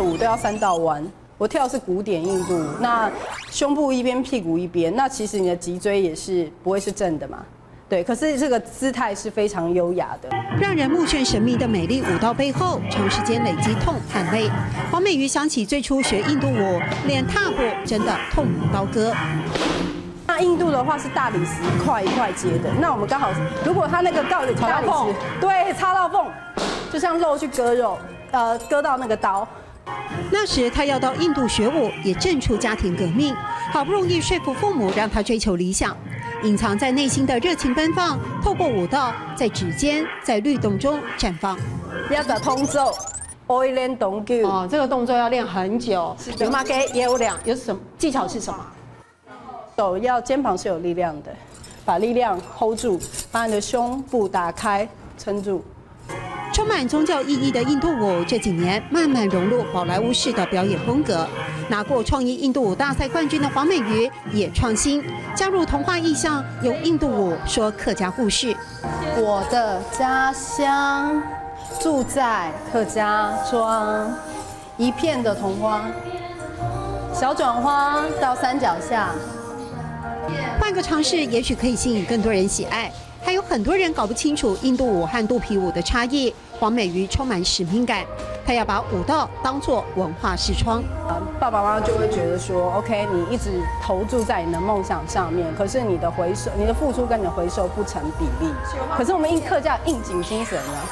度舞都要3道弯。我跳的是古典印度舞，那胸部一边，屁股一边，那其实你的脊椎也是不会是正的嘛。对，可是这个姿态是非常优雅的。让人目眩神迷的美丽舞蹈背后，长时间累积痛和累。黄美瑜想起最初学印度舞，连踏步真的痛如刀割。那印度的话是大理石一块一块接的，那我们刚好，如果它那个大理石，对，插到缝，就像肉去割肉，割到那个刀。那时他要到印度学舞，也正处家庭革命，好不容易说服父母让他追求理想，隐藏在内心的热情奔放，透过舞蹈在指尖、在律动中绽放。要打通奏，我练动脚。哦，这个动作要练很久。有吗？给也有有什么技巧是什么？手要肩膀是有力量的，把力量 hold 住，把你的胸部打开，撑住。充满宗教意义的印度舞这几年慢慢融入宝莱坞式的表演风格。拿过创意印度舞大赛冠军的黄美瑜也创新，加入童话意象，用印度舞说客家故事。我的家乡住在客家庄，一片的桐花，小转花到山脚下。换个尝试，也许可以吸引更多人喜爱。还有很多人搞不清楚印度舞和肚皮舞的差异。黄美瑜充满使命感，她要把舞蹈当作文化视窗。爸爸妈妈就会觉得说 ，OK， 你一直投注在你的梦想上面，可是你的回收、你的付出跟你的回收不成比例。可是我们客家应景精神啊。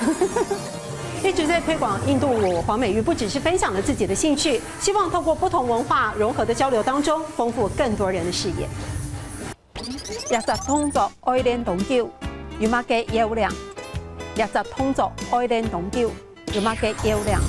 一直在推广印度舞，黄美瑜不只是分享了自己的兴趣，希望透过不同文化融合的交流当中，丰富更多人的视野。20通作愛練動叫，要乜嘅優良？20通作愛練動叫，要乜嘅優良？